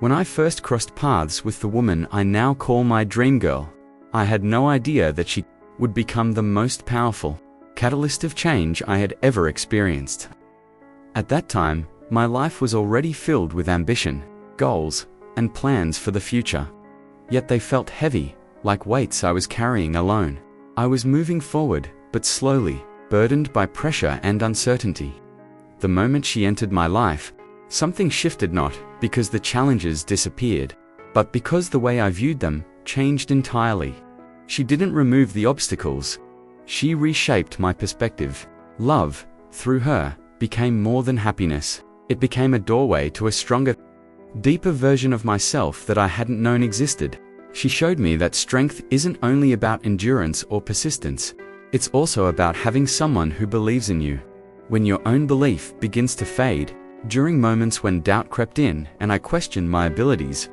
When I first crossed paths with the woman I now call my dream girl, I had no idea that she would become the most powerful catalyst of change I had ever experienced. At that time, my life was already filled with ambition, goals, and plans for the future. Yet they felt heavy, like weights I was carrying alone. I was moving forward, but slowly, burdened by pressure and uncertainty. The moment she entered my life, something shifted, not because the challenges disappeared, but because the way I viewed them changed entirely. She didn't remove the obstacles. She reshaped my perspective. Love, through her, became more than happiness. It became a doorway to a stronger, deeper version of myself that I hadn't known existed. She showed me that strength isn't only about endurance or persistence. It's also about having someone who believes in you. When your own belief begins to fade, during moments when doubt crept in and I questioned my abilities,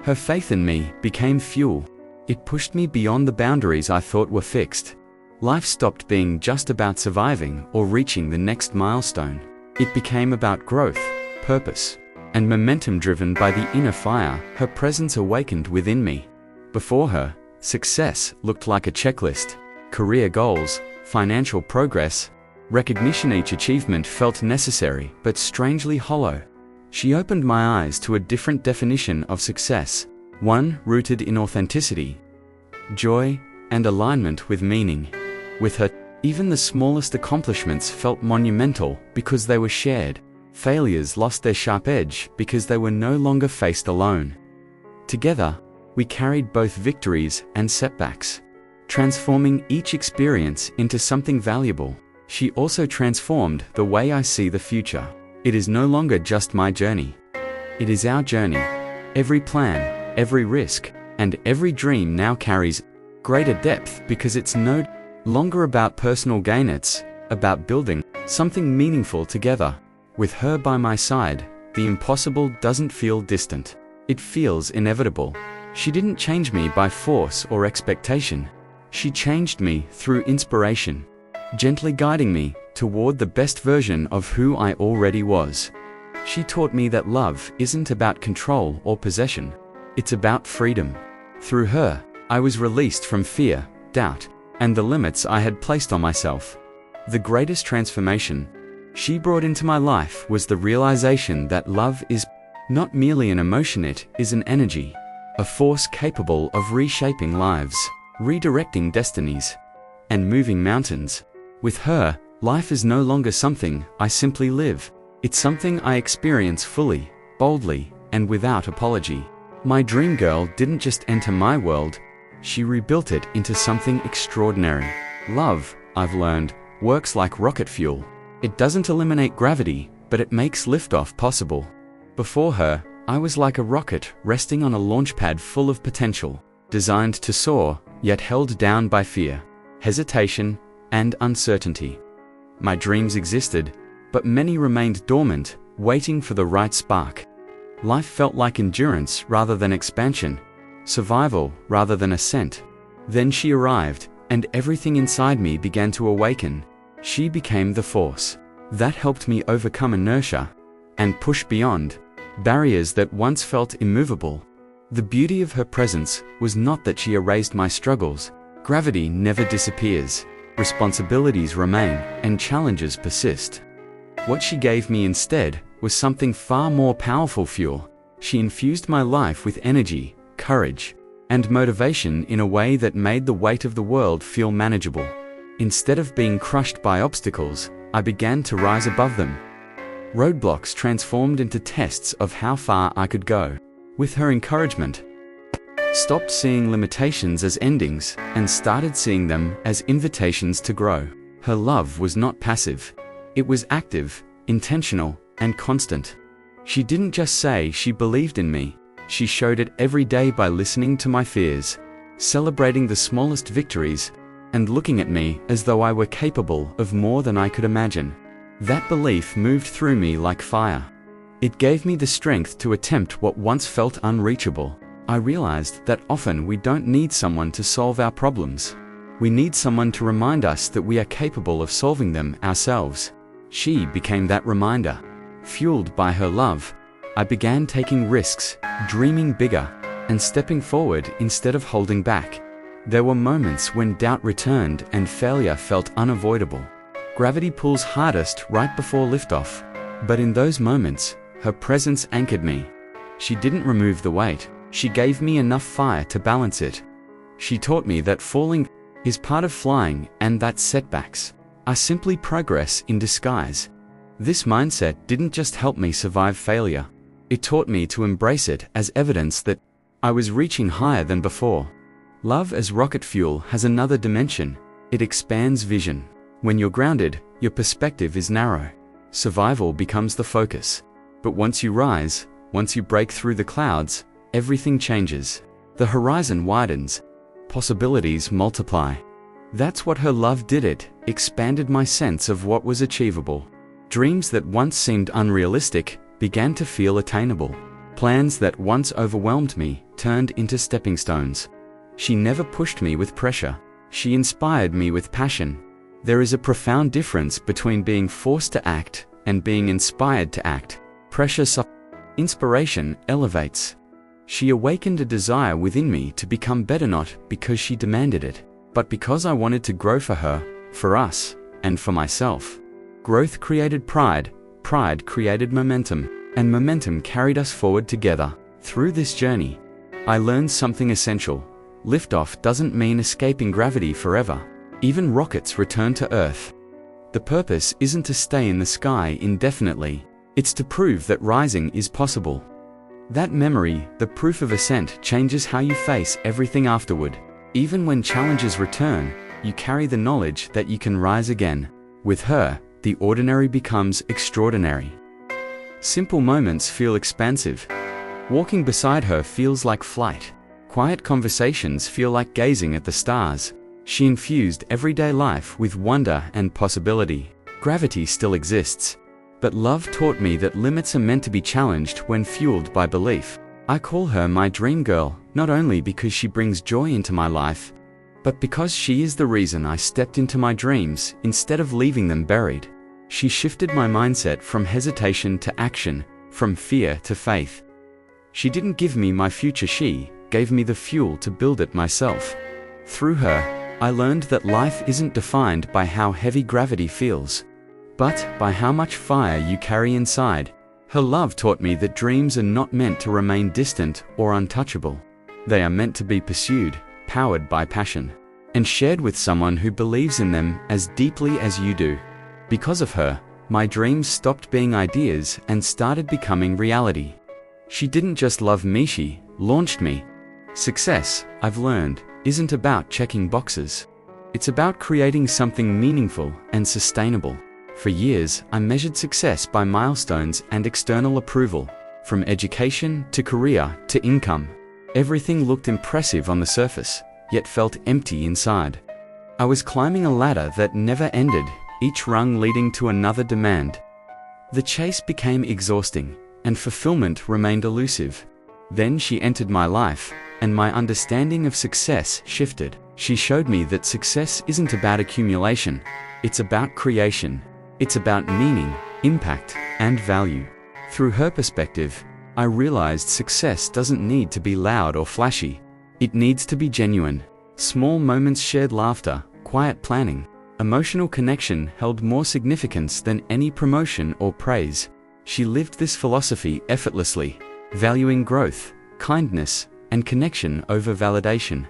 her faith in me became fuel. It pushed me beyond the boundaries I thought were fixed. Life stopped being just about surviving or reaching the next milestone. It became about growth, purpose, and momentum driven by the inner fire her presence awakened within me. Before her, success looked like a checklist. Career goals, financial progress, recognition. Each achievement felt necessary but strangely hollow. She opened my eyes to a different definition of success, one rooted in authenticity, joy, and alignment with meaning. With her, even the smallest accomplishments felt monumental because they were shared. Failures lost their sharp edge because they were no longer faced alone. Together, we carried both victories and setbacks, transforming each experience into something valuable. She also transformed the way I see the future. It is no longer just my journey. It is our journey. Every plan, every risk, and every dream now carries greater depth because it's no longer about personal gain. It's about building something meaningful together. With her by my side, the impossible doesn't feel distant. It feels inevitable. She didn't change me by force or expectation. She changed me through inspiration, gently guiding me toward the best version of who I already was. She taught me that love isn't about control or possession. It's about freedom. Through her, I was released from fear, doubt, and the limits I had placed on myself. The greatest transformation she brought into my life was the realization that love is not merely an emotion, it is an energy, a force capable of reshaping lives, redirecting destinies, and moving mountains. With her, life is no longer something I simply live. It's something I experience fully, boldly, and without apology. My dream girl didn't just enter my world, she rebuilt it into something extraordinary. Love, I've learned, works like rocket fuel. It doesn't eliminate gravity, but it makes liftoff possible. Before her, I was like a rocket resting on a launch pad full of potential, designed to soar, yet held down by fear, hesitation, and uncertainty. My dreams existed, but many remained dormant, waiting for the right spark. Life felt like endurance rather than expansion, survival rather than ascent. Then she arrived, and everything inside me began to awaken. She became the force that helped me overcome inertia and push beyond barriers that once felt immovable. The beauty of her presence was not that she erased my struggles. Gravity never disappears. Responsibilities remain, and challenges persist. What she gave me instead was something far more powerful: fuel. She infused my life with energy, courage, and motivation in a way that made the weight of the world feel manageable. Instead of being crushed by obstacles, I began to rise above them. Roadblocks transformed into tests of how far I could go. With her encouragement, stopped seeing limitations as endings and started seeing them as invitations to grow. Her love was not passive. It was active, intentional, and constant. She didn't just say she believed in me. She showed it every day by listening to my fears, celebrating the smallest victories, and looking at me as though I were capable of more than I could imagine. That belief moved through me like fire. It gave me the strength to attempt what once felt unreachable. I realized that often we don't need someone to solve our problems. We need someone to remind us that we are capable of solving them ourselves. She became that reminder. Fueled by her love, I began taking risks, dreaming bigger, and stepping forward instead of holding back. There were moments when doubt returned and failure felt unavoidable. Gravity pulls hardest right before liftoff, but in those moments, her presence anchored me. She didn't remove the weight, she gave me enough fire to balance it. She taught me that falling is part of flying and that setbacks are simply progress in disguise. This mindset didn't just help me survive failure, it taught me to embrace it as evidence that I was reaching higher than before. Love as rocket fuel has another dimension. It expands vision. When you're grounded, your perspective is narrow. Survival becomes the focus. But once you rise, once you break through the clouds, everything changes. The horizon widens. Possibilities multiply. That's what her love did. It expanded my sense of what was achievable. Dreams that once seemed unrealistic began to feel attainable. Plans that once overwhelmed me turned into stepping stones. She never pushed me with pressure. She inspired me with passion. There is a profound difference between being forced to act and being inspired to act. Pressure suffers. Inspiration elevates. She awakened a desire within me to become better, not because she demanded it, but because I wanted to grow for her, for us, and for myself. Growth created pride, pride created momentum, and momentum carried us forward together. Through this journey, I learned something essential. Liftoff doesn't mean escaping gravity forever. Even rockets return to Earth. The purpose isn't to stay in the sky indefinitely. It's to prove that rising is possible. That memory, the proof of ascent, changes how you face everything afterward. Even when challenges return, you carry the knowledge that you can rise again. With her, the ordinary becomes extraordinary. Simple moments feel expansive. Walking beside her feels like flight. Quiet conversations feel like gazing at the stars. She infused everyday life with wonder and possibility. Gravity still exists, but love taught me that limits are meant to be challenged when fueled by belief. I call her my dream girl, not only because she brings joy into my life, but because she is the reason I stepped into my dreams instead of leaving them buried. She shifted my mindset from hesitation to action, from fear to faith. She didn't give me my future, she gave me the fuel to build it myself. Through her, I learned that life isn't defined by how heavy gravity feels, but by how much fire you carry inside. Her love taught me that dreams are not meant to remain distant or untouchable. They are meant to be pursued, powered by passion, and shared with someone who believes in them as deeply as you do. Because of her, my dreams stopped being ideas and started becoming reality. She didn't just love me, she launched me. Success, I've learned, isn't about checking boxes. It's about creating something meaningful and sustainable. For years, I measured success by milestones and external approval. From education to career to income, everything looked impressive on the surface, yet felt empty inside. I was climbing a ladder that never ended, each rung leading to another demand. The chase became exhausting, and fulfillment remained elusive. Then she entered my life, and my understanding of success shifted. She showed me that success isn't about accumulation, it's about creation. It's about meaning, impact, and value. Through her perspective, I realized success doesn't need to be loud or flashy. It needs to be genuine. Small moments, shared laughter, quiet planning, emotional connection held more significance than any promotion or praise. She lived this philosophy effortlessly, valuing growth, kindness, and connection over validation.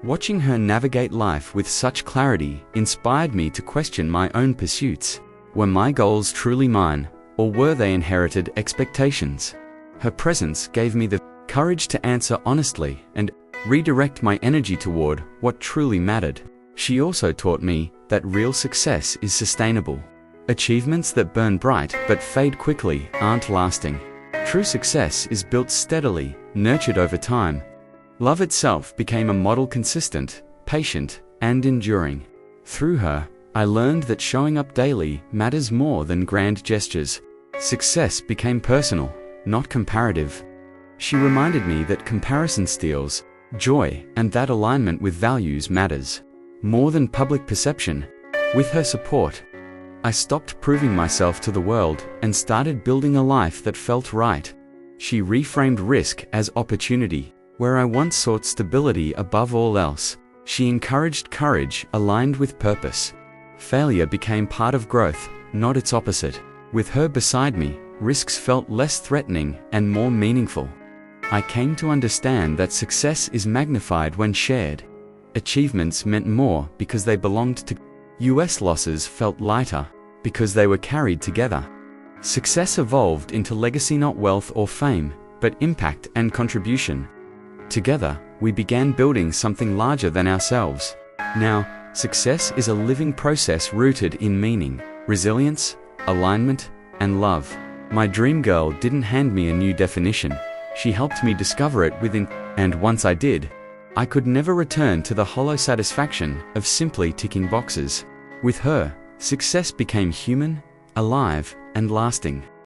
Watching her navigate life with such clarity inspired me to question my own pursuits. Were my goals truly mine, or were they inherited expectations? Her presence gave me the courage to answer honestly and redirect my energy toward what truly mattered. She also taught me that real success is sustainable. Achievements that burn bright but fade quickly aren't lasting. True success is built steadily, nurtured over time. Love itself became a model, consistent, patient, and enduring. Through her, I learned that showing up daily matters more than grand gestures. Success became personal, not comparative. She reminded me that comparison steals joy and that alignment with values matters more than public perception. With her support, I stopped proving myself to the world and started building a life that felt right. She reframed risk as opportunity. Where I once sought stability above all else, she encouraged courage aligned with purpose. Failure became part of growth, not its opposite. With her beside me, risks felt less threatening and more meaningful. I came to understand that success is magnified when shared. Achievements meant more because they belonged to. US losses felt lighter because they were carried together. Success evolved into legacy, not wealth or fame, but impact and contribution. Together, we began building something larger than ourselves. Now, success is a living process rooted in meaning, resilience, alignment, and love. My dream girl didn't hand me a new definition. She helped me discover it within, and once I did, I could never return to the hollow satisfaction of simply ticking boxes. With her, success became human, alive, and lasting.